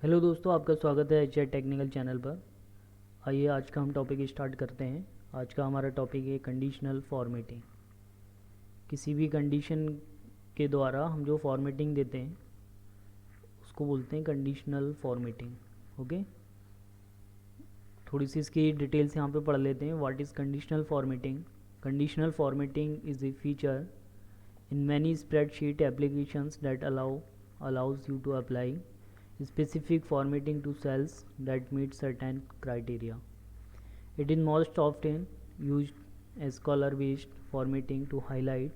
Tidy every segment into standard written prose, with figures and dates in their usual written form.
Hello दोस्तों, आपका स्वागत है एच टेक्निकल चैनल पर। आइए आज का हम टॉपिक स्टार्ट करते हैं। आज का हमारा टॉपिक है कंडीशनल फॉर्मेटिंग। किसी भी कंडीशन के द्वारा हम जो फॉर्मेटिंग देते हैं उसको बोलते हैं कंडीशनल फॉर्मेटिंग। ओके, थोड़ी सी इसकी डिटेल्स यहाँ पे पढ़ लेते हैं। What is conditional formatting? Conditional formatting is a feature in many spreadsheet applications that allows you to apply specific formatting to cells that meet certain criteria. It is most often used as color-based formatting to highlight,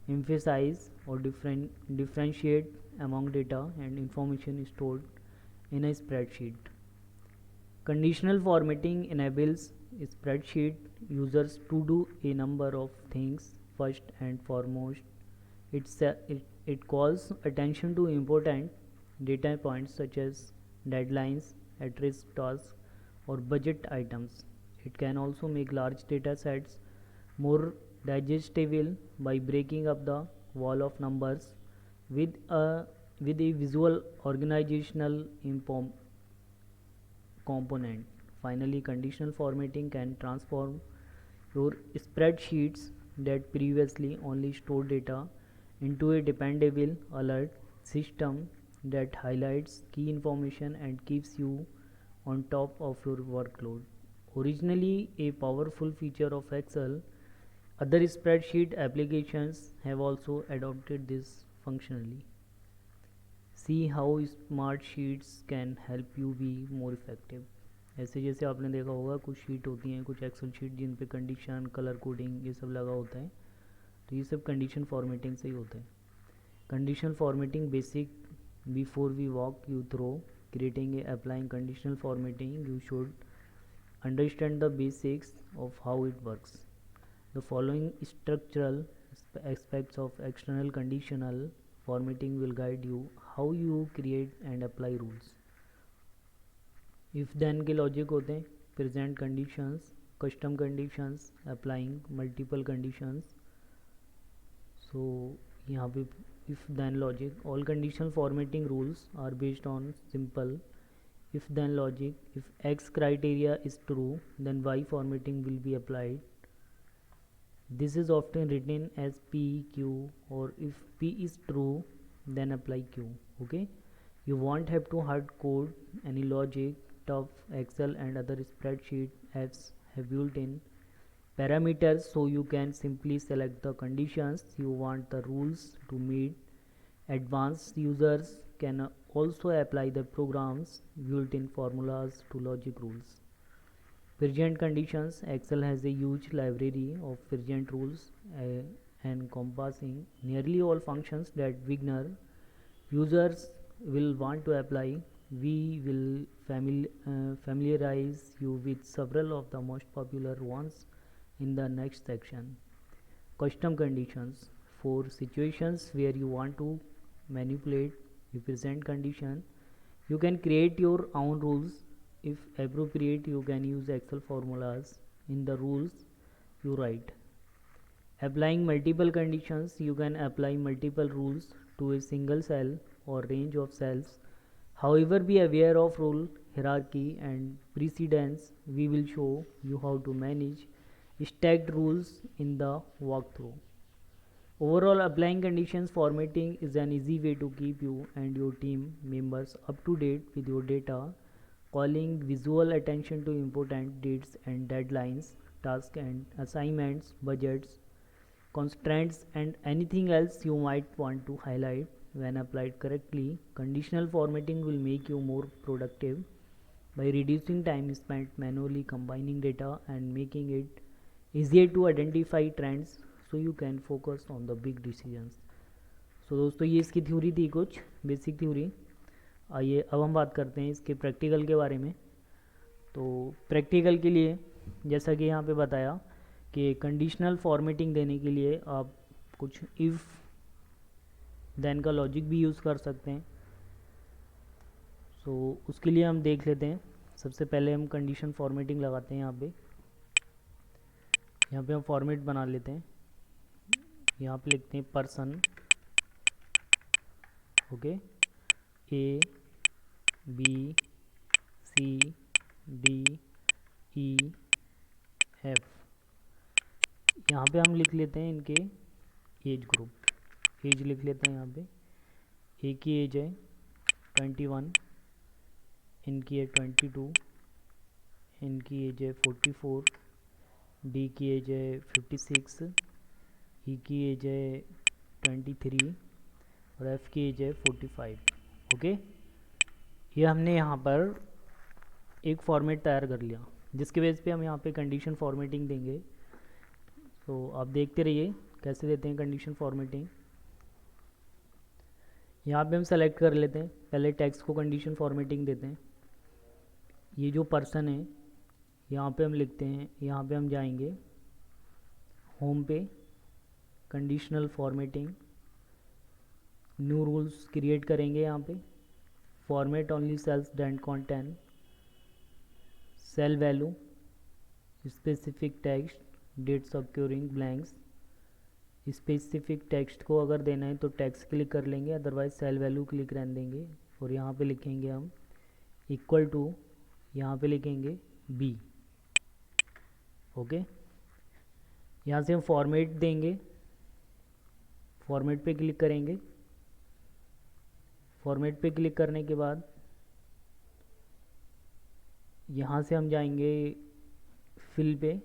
emphasize, or differentiate among data and information stored in a spreadsheet. Conditional formatting enables spreadsheet users to do a number of things. First and foremost, it calls attention to important data points such as deadlines, at-risk tasks, or budget items. It can also make large data sets more digestible by breaking up the wall of numbers with a visual organizational component. Finally, conditional formatting can transform your spreadsheets that previously only stored data into a dependable alert system that highlights key information and keeps you on top of your workload. Originally a powerful feature of Excel, other spreadsheet applications have also adopted this functionally. See how smart sheets can help you be more effective. ऐसे जैसे आपने देखा होगा कुछ sheet होती हैं, कुछ Excel sheet जिन पे कंडीशन, कलर कोडिंग ये सब लगा होता है, तो ये सब कंडीशन फॉर्मेटिंग से ही होता है। Condition formatting basic before we walk you through creating a applying conditional formatting, you should understand the basics of how it works. The following structural aspects of external conditional formatting will guide you how you create and apply rules. If then के logic होते हैं, present conditions, custom conditions, applying multiple conditions. So यहाँ पे if then logic, all conditional formatting rules are based on simple if then logic. If X criteria is true, then Y formatting will be applied. This is often written as PQ, or if P is true, then apply Q. Okay, you won't have to hard code any logic. Tough Excel and other spreadsheet apps have built-in parameters, so you can simply select the conditions you want the rules to meet. Advanced users can also apply the program's built-in formulas to logic rules. Present conditions. Excel has a huge library of present rules encompassing nearly all functions that beginner users will want to apply. We will familiarize you with several of the most popular ones in the next section. Custom conditions. For situations where you want to manipulate the present condition, you can create your own rules. If appropriate, you can use Excel formulas in the rules you write. Applying multiple conditions. You can apply multiple rules to a single cell or range of cells. However, be aware of rule hierarchy and precedence. We will show you how to manage stacked rules in the walkthrough. Overall, applying conditions formatting is an easy way to keep you and your team members up to date with your data. Calling visual attention to important dates and deadlines, tasks and assignments, budgets, constraints, and anything else you might want to highlight. When applied correctly, conditional formatting will make you more productive by reducing time spent manually combining data and making it easier to identify trends so you can focus on the big decisions. So दोस्तों, ये इसकी theory थी, कुछ basic theory. आइए अब हम बात करते हैं इसके प्रैक्टिकल के बारे में। तो प्रैक्टिकल के लिए जैसा कि यहाँ पे बताया कि कंडीशनल फॉर्मेटिंग देने के लिए आप कुछ इफ़ देन का लॉजिक भी यूज़ कर सकते हैं। सो उसके लिए हम देख लेते हैं। सबसे पहले हम कंडीशन फॉर्मेटिंग लगाते हैं। यहाँ पे हम फॉर्मेट बना लेते हैं। यहाँ पे लिखते हैं person, okay, A B C D E F. यहाँ पे हम लिख लेते हैं इनके एज ग्रुप, एज लिख लेते हैं यहाँ पे। ए की एज है 21, इनकी है 22, इनकी एज है 44, डी की एज है 56, ई की एज है 23 और एफ की एज है 45। ओके, ये हमने यहाँ पर एक फॉर्मेट तैयार कर लिया जिसके बेस पे हम यहाँ पे कंडीशन फॉर्मेटिंग देंगे। तो आप देखते रहिए कैसे देते हैं कंडीशन फॉर्मेटिंग। यहाँ पे हम सेलेक्ट कर लेते हैं, पहले टेक्स्ट को कंडीशन फॉर्मेटिंग देते हैं। ये जो पर्सन है यहाँ पे हम लिखते हैं, यहाँ पे हम जाएंगे होम पे, conditional formatting, new rules create करेंगे। यहाँ पे format only cells that contain cell value, specific text, dates occurring blanks. Specific text को अगर देना है तो टेक्स्ट क्लिक कर लेंगे, अदरवाइज सेल वैल्यू क्लिक रहने देंगे और यहाँ पे लिखेंगे हम इक्वल टू, यहाँ पे लिखेंगे बी। ओके, यहाँ से हम फॉर्मेट देंगे, फॉर्मेट पे क्लिक करेंगे। फॉर्मेट पे क्लिक करने के बाद यहाँ से हम जाएंगे फिल पे,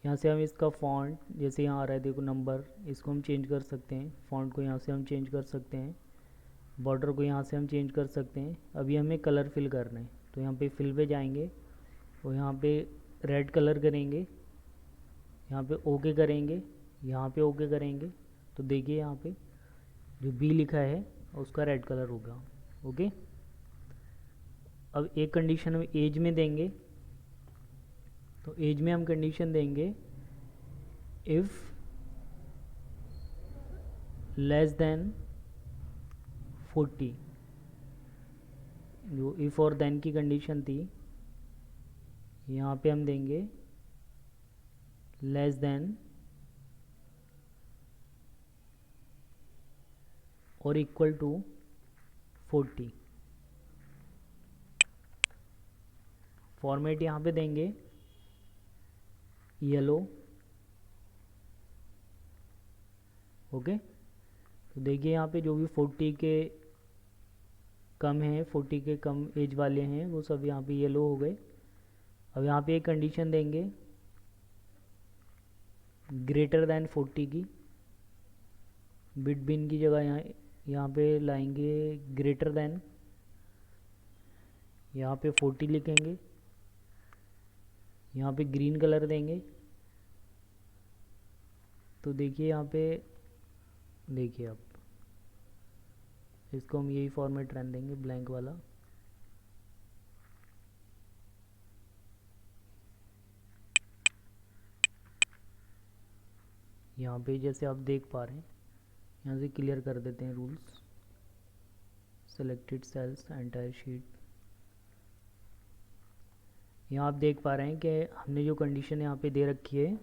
यहाँ से हम इसका फॉन्ट, जैसे यहाँ आ रहा है देखो नंबर, इसको हम चेंज कर सकते हैं। फॉन्ट को यहाँ से हम चेंज कर सकते हैं, बॉर्डर को यहाँ से हम चेंज कर सकते हैं। अभी हमें कलर फिल करना है तो यहाँ पे फिल पे जाएंगे और यहाँ पे रेड कलर करेंगे, यहाँ पे ओके करेंगे, यहाँ पे ओके करेंगे तो देखिए यहाँ पे जो बी लिखा है उसका रेड कलर होगा। ओके, अब एक कंडीशन हम एज में देंगे, तो एज में हम कंडीशन देंगे इफ़ लेस देन 40। जो इफ़ और देन की कंडीशन थी यहाँ पे हम देंगे लेस देन और इक्वल टू 40। फॉर्मेट यहाँ पे देंगे येलो। ओके, तो देखिए यहाँ पे जो भी 40 के कम हैं, 40 के कम एज वाले हैं वो सब यहाँ पे येलो हो गए। अब यहाँ पे एक कंडीशन देंगे ग्रेटर दैन 40 की, बिटवीन की जगह यहाँ पे लाएंगे ग्रेटर दैन, यहाँ पे 40 लिखेंगे, यहाँ पे ग्रीन कलर देंगे। तो देखिए यहाँ पे देखिए आप इसको हम यही फॉर्मेट रहने देंगे ब्लैंक वाला। यहाँ पे जैसे आप देख पा रहे हैं, यहाँ से क्लियर कर देते हैं rules, selected cells entire sheet. यहाँ आप देख पा रहे हैं कि हमने जो कंडीशन यहाँ पे दे रखी है,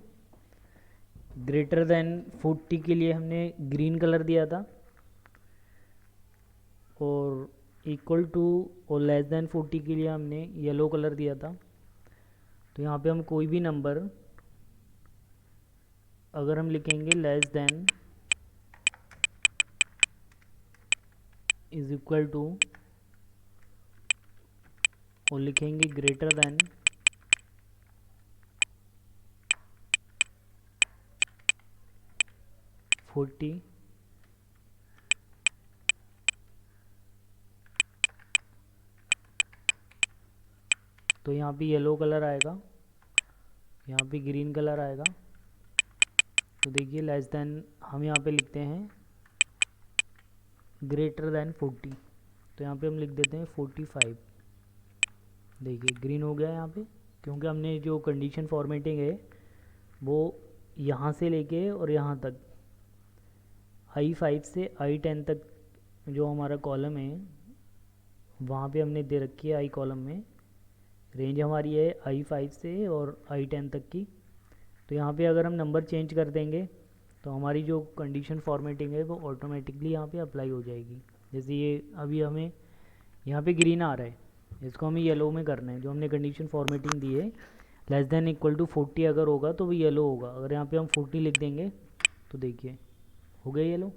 ग्रेटर देन 40 के लिए हमने ग्रीन कलर दिया था और इक्वल टू और लेस देन 40 के लिए हमने येलो कलर दिया था। तो यहाँ पे हम कोई भी नंबर अगर हम लिखेंगे less than is equal to और लिखेंगे ग्रेटर देन 40, तो यहाँ पे येलो कलर आएगा, यहाँ पे ग्रीन कलर आएगा। तो देखिए लेस देन हम यहाँ पे लिखते हैं ग्रेटर देन 40, तो यहाँ पे हम लिख देते हैं 45। देखिए ग्रीन हो गया यहाँ पे, क्योंकि हमने जो कंडीशन फॉर्मेटिंग है वो यहाँ से लेके और यहाँ तक I5 से I10 तक जो हमारा कॉलम है वहाँ पे हमने दे रखी है। आई कॉलम में रेंज हमारी है I5 से और I10 तक की। तो यहाँ पे अगर हम नंबर चेंज कर देंगे तो हमारी जो कंडीशन फॉर्मेटिंग है वो ऑटोमेटिकली यहाँ पे अप्लाई हो जाएगी। जैसे ये अभी हमें यहाँ पे ग्रीन आ रहा है, इसको हमें येलो में करना है। जो हमने कंडीशन फॉर्मेटिंग दी है लेस देन इक्वल टू 40 अगर होगा तो वो येलो होगा। अगर यहाँ पे हम 40 लिख देंगे तो देखिए हो गया येलो।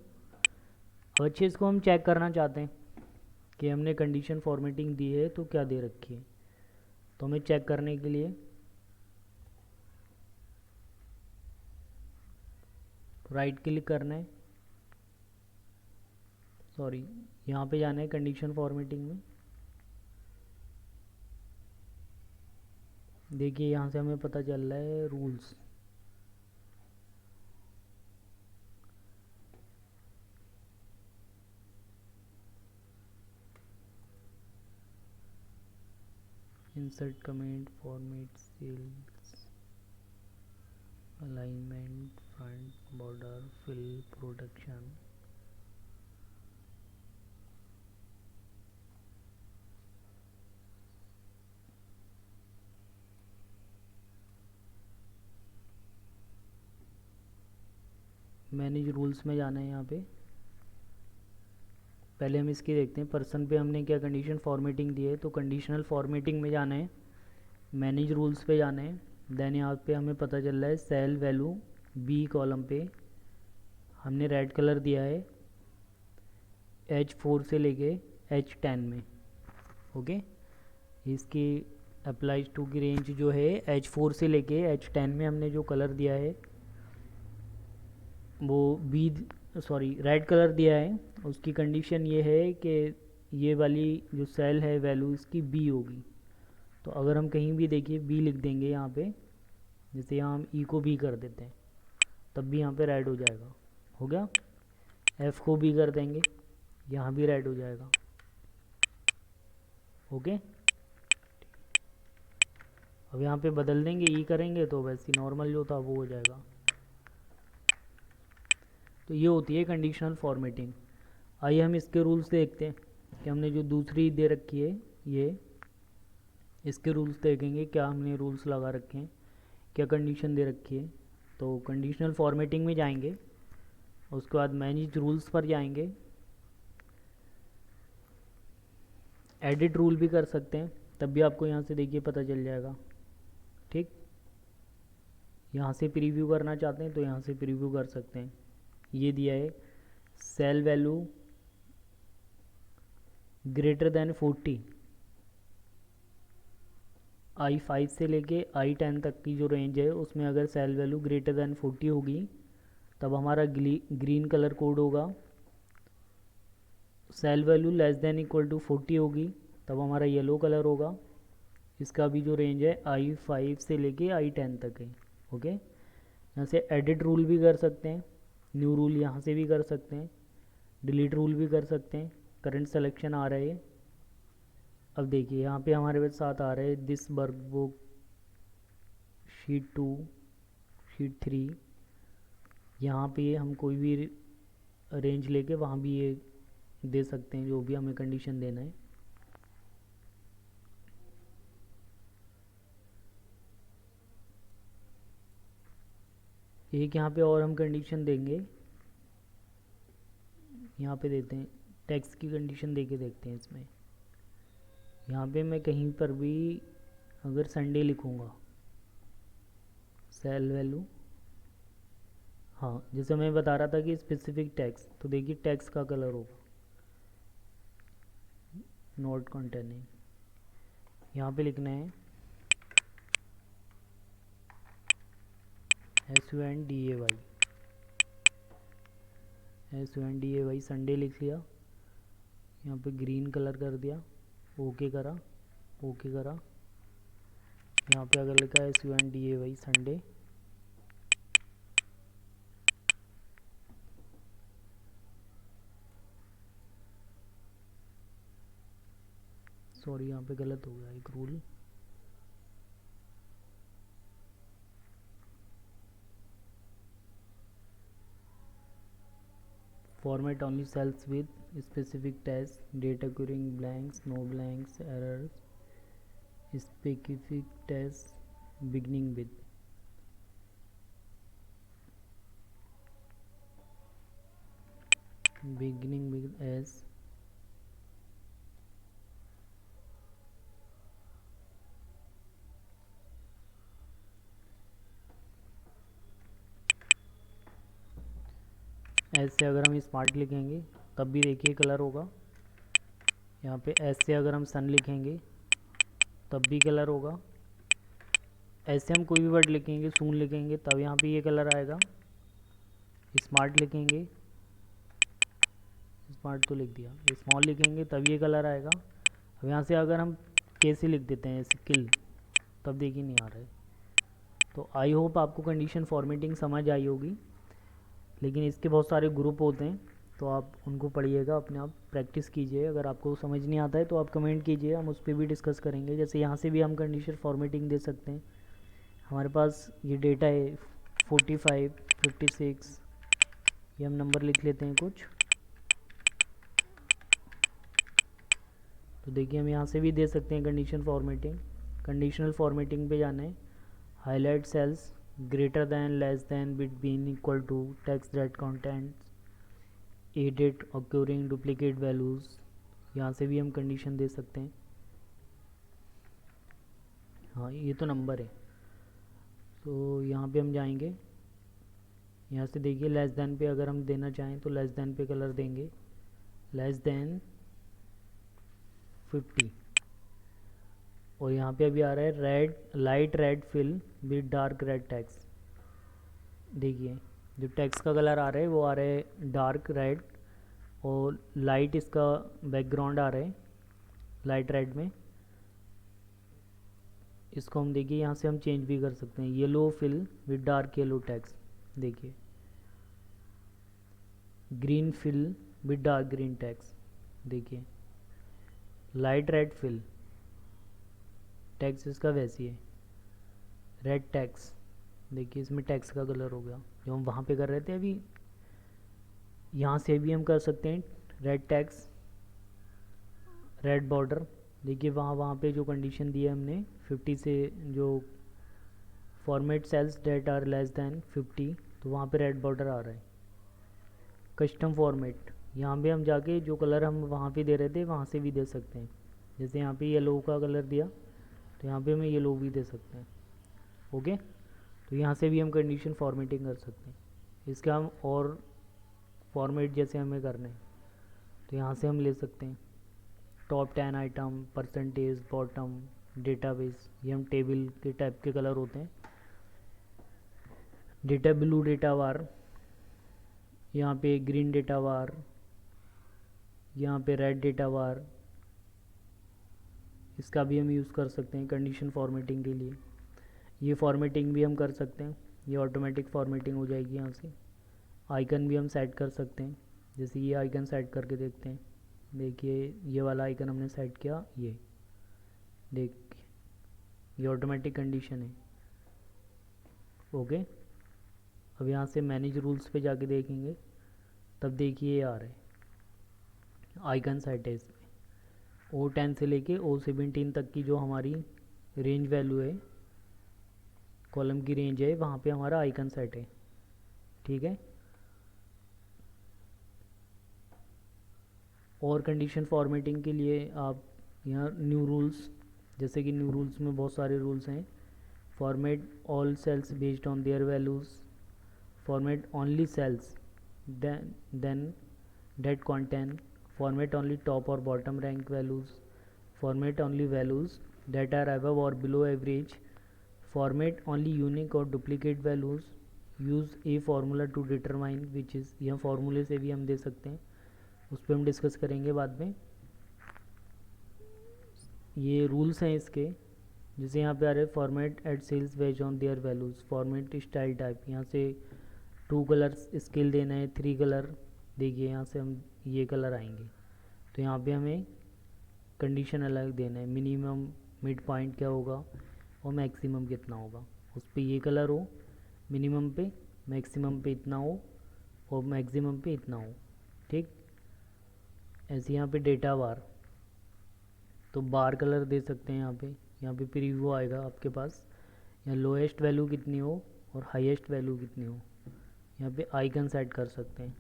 अब अच्छे इसको हम चेक करना चाहते हैं कि हमने कंडीशन फॉर्मेटिंग दी है तो क्या दे रखी है। तो हमें चेक करने के लिए राइट क्लिक करना है, सॉरी यहाँ पे जाना है कंडीशन फॉर्मेटिंग में। देखिए यहाँ से हमें पता चल रहा है rules, insert comment, format cells, alignment, font border, fill, protection. Manage rules में जाना है यहाँ पे। पहले हम इसकी देखते हैं पर्सन पे हमने क्या कंडीशन फॉर्मेटिंग दी है। तो कंडीशनल फॉर्मेटिंग में जाना है, मैनेज रूल्स पे जाना है। देन यहाँ पे हमें पता चल रहा है सेल वैल्यू बी कॉलम पे हमने रेड कलर दिया है H4 से लेके H10 में। ओके, इसकी अप्लाइज टू की रेंज जो है H4 से लेके H10 में हमने जो कलर दिया है वो बी रेड कलर दिया है। उसकी कंडीशन ये है कि ये वाली जो सेल है वैल्यू इसकी बी होगी। तो अगर हम कहीं भी देखिए बी लिख देंगे यहाँ पे, जैसे यहाँ हम ई को बी कर देते हैं तब भी यहाँ पे रेड हो जाएगा। हो गया। एफ़ को बी कर देंगे, यहाँ भी रेड हो जाएगा। ओके, अब यहाँ पे बदल देंगे ई करेंगे तो वैसे नॉर्मल जो था वो हो जाएगा। तो ये होती है कंडीशनल फॉर्मेटिंग। आइए हम इसके रूल्स देखते हैं कि हमने जो दूसरी दे रखी है ये, इसके रूल्स देखेंगे क्या हमने रूल्स लगा रखे हैं, क्या कंडीशन दे रखी है। तो कंडीशनल फॉर्मेटिंग में जाएंगे, उसके बाद मैनेज रूल्स पर जाएंगे, एडिट रूल भी कर सकते हैं, तब भी आपको यहाँ से देखिए पता चल जाएगा। ठीक, यहाँ से प्रीव्यू करना चाहते हैं तो यहाँ से प्रीव्यू कर सकते हैं। ये दिया है cell value greater than 40, I5 से लेके I10 तक की जो रेंज है उसमें अगर सेल वैल्यू ग्रेटर देन 40 होगी तब हमारा ग्रीन कलर कोड होगा। Cell value less than equal to 40 होगी तब हमारा येलो कलर होगा। इसका भी जो रेंज है I5 से लेके I10 तक है। ओके, यहाँ से एडिट रूल भी कर सकते हैं, न्यू रूल यहाँ से भी कर सकते हैं, डिलीट रूल भी कर सकते हैं। करंट सिलेक्शन आ रहा है। अब देखिए यहाँ पे हमारे पास साथ आ रहा है this work book, sheet 2, sheet 3। यहाँ पे हम कोई भी रेंज लेके वहाँ भी ये दे सकते हैं जो भी हमें कंडीशन देना है। एक यहाँ पे और हम कंडीशन देंगे, यहाँ पे देते हैं टेक्स्ट की कंडीशन दे के देखते हैं इसमें। यहाँ पे मैं कहीं पर भी अगर संडे लिखूँगा सेल वैल्यू, हाँ जैसे मैं बता रहा था कि स्पेसिफिक टैक्स, तो देखिए टैक्स का कलर होगा नोट कंटेनिंग। यहाँ पे लिखना है SUNDAY, SUNDAY संडे लिख लिया। यहाँ पे ग्रीन कलर कर दिया, ओके करा, ओके करा। यहाँ पे अगर लिखा है SUNDAY संडे, सॉरी यहाँ पे गलत हो गया एक rule. Format only cells with specific text, date occurring blanks, no blanks, errors, specific text beginning with। beginning with S, S से अगर हम स्मार्ट लिखेंगे तब भी देखिए कलर होगा। यहाँ पे एस से अगर हम सन लिखेंगे तब भी कलर होगा। ऐसे हम कोई भी वर्ड लिखेंगे, सून लिखेंगे तब यहाँ पे ये कलर आएगा। स्मार्ट लिखेंगे, स्मार्ट तो लिख दिया, स्मॉल लिखेंगे तब ये कलर आएगा। अब यहाँ से अगर हम कैसे लिख देते हैं स्किल, तब देखिए नहीं आ रहा है। तो आई होप आपको कंडीशन फॉर्मेटिंग समझ आई होगी, लेकिन इसके बहुत सारे ग्रुप होते हैं तो आप उनको पढ़िएगा, अपने आप प्रैक्टिस कीजिए। अगर आपको समझ नहीं आता है तो आप कमेंट कीजिए, हम उस पर भी डिस्कस करेंगे। जैसे यहाँ से भी हम कंडीशन फॉर्मेटिंग दे सकते हैं। हमारे पास ये डेटा है 45, 56, ये हम नंबर लिख लेते हैं कुछ। तो देखिए हम यहाँ से भी दे सकते हैं कंडीशन फॉर्मेटिंग। कंडीशनल फॉर्मेटिंग पे जाना है, highlight cells greater than, less than, between, equal to, text that contents a date occurring duplicate values. यहाँ से भी हम कंडीशन दे सकते हैं। हाँ ये तो नंबर है, तो यहाँ पे हम जाएंगे, यहाँ से देखिए लेस दैन पे अगर हम देना चाहें तो लेस दैन पे कलर देंगे, लेस दैन 50। और यहाँ पे अभी आ रहा है red, light red fill with dark red text. देखिए जो टेक्स्ट का कलर आ रहा है वो आ रहा है डार्क रेड, और लाइट इसका बैकग्राउंड आ रहा है लाइट रेड में। इसको हम देखिए यहाँ से हम चेंज भी कर सकते हैं, yellow fill with dark yellow text. देखिए green fill with dark green text. देखिए लाइट रेड फिल, टेक्स्ट इसका वैसी है, रेड टेक्स्ट। देखिए इसमें टेक्स्ट का कलर हो गया जो हम वहाँ पे कर रहे थे अभी। यहाँ से भी हम कर सकते हैं रेड टेक्स्ट, रेड बॉर्डर। देखिए वहाँ पे जो कंडीशन दी है हमने 50 से, जो format cells that are less than 50, तो वहाँ पे रेड बॉर्डर आ रहा है। कस्टम फॉर्मेट, यहाँ पे हम जाके जो कलर हम वहाँ पे दे रहे थे वहाँ से भी दे सकते हैं। जैसे यहाँ पे येलो का कलर दिया तो यहाँ पे हमें येलो भी दे सकते हैं। ओके, तो यहाँ से भी हम कंडीशन फॉर्मेटिंग कर सकते हैं। इसका हम और फॉर्मेट जैसे हमें करना है तो यहाँ से हम ले सकते हैं top 10 item, percentage, bottom, database. ये हम टेबल के टाइप के कलर होते हैं। डेटा ब्लू डेटा वार, यहाँ पे ग्रीन डेटा वार, यहाँ पे रेड डेटा वार। इसका भी हम यूज़ कर सकते हैं कंडीशन फॉर्मेटिंग के लिए। ये फॉर्मेटिंग भी हम कर सकते हैं, ये ऑटोमेटिक फॉर्मेटिंग हो जाएगी। यहाँ से आइकन भी हम सेट कर सकते हैं, जैसे ये आइकन सेट करके देखते हैं। देखिए ये वाला आइकन हमने सेट किया, ये देखिए ये ऑटोमेटिक कंडीशन है। ओके, अब यहाँ से मैनेज रूल्स पे जाके देखेंगे तब देखिए ये आ रहा है आइकन सेट है। इसमें O10 से लेके O17 तक की जो हमारी रेंज वैल्यू है, कॉलम की रेंज है, वहाँ पे हमारा आइकन सेट है। ठीक है, और कंडीशन फॉर्मेटिंग के लिए आप यहाँ न्यू रूल्स, जैसे कि न्यू रूल्स में बहुत सारे रूल्स हैं। Format all cells based on their values, format only cells then that content, format only top और bottom rank values, format only values that are above और below average, format only unique और duplicate values, use a formula to determine which is, यह फार्मूले से भी हम दे सकते हैं, उस पर हम डिस्कस करेंगे बाद में। ये रूल्स हैं इसके, जैसे यहाँ पे आ रहे format at cells based on their values, format style type. यहाँ से 2 कलर्स स्केल देना है, 3 कलर। देखिए यहाँ से हम ये कलर आएंगे तो यहाँ पे हमें कंडीशन अलग देना है, मिनिमम मिड पॉइंट क्या होगा और मैक्सिमम कितना होगा। उस पर ये कलर हो, मिनिमम पे, मैक्सिमम पे इतना हो और मैक्सिमम पे इतना हो। ठीक, ऐसे यहाँ पे डेटा बार, तो बार कलर दे सकते हैं। यहाँ पे प्रीव्यू आएगा आपके पास, यहाँ लोएस्ट वैल्यू कितनी हो और हाईएस्ट वैल्यू कितनी हो। यहाँ पे आइकन सेट कर सकते हैं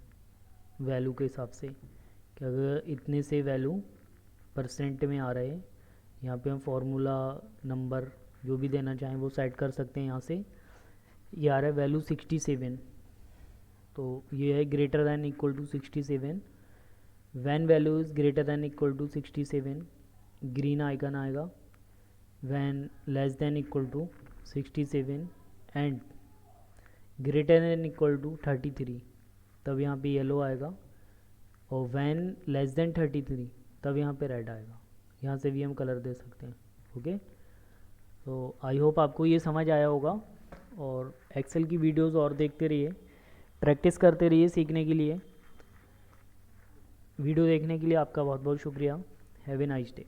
वैल्यू के हिसाब से कि अगर इतने से वैल्यू परसेंट में आ रहे हैं, यहाँ पे हम फार्मूला नंबर जो भी देना चाहें वो सेट कर सकते हैं। यहाँ से ये आ रहा है वैल्यू 67, तो ये है greater than equal to 67। When value is greater than equal to 67 green icon आएगा। When less than equal to 67 and greater than equal to 33 तब यहाँ पे येलो आएगा। और व्हेन लेस देन 33 तब यहाँ पे रेड आएगा। यहाँ से भी हम कलर दे सकते हैं। ओके, तो आई होप आपको ये समझ आया होगा। और एक्सेल की वीडियोस और देखते रहिए, प्रैक्टिस करते रहिए सीखने के लिए। वीडियो देखने के लिए आपका बहुत बहुत शुक्रिया। Have a nice day.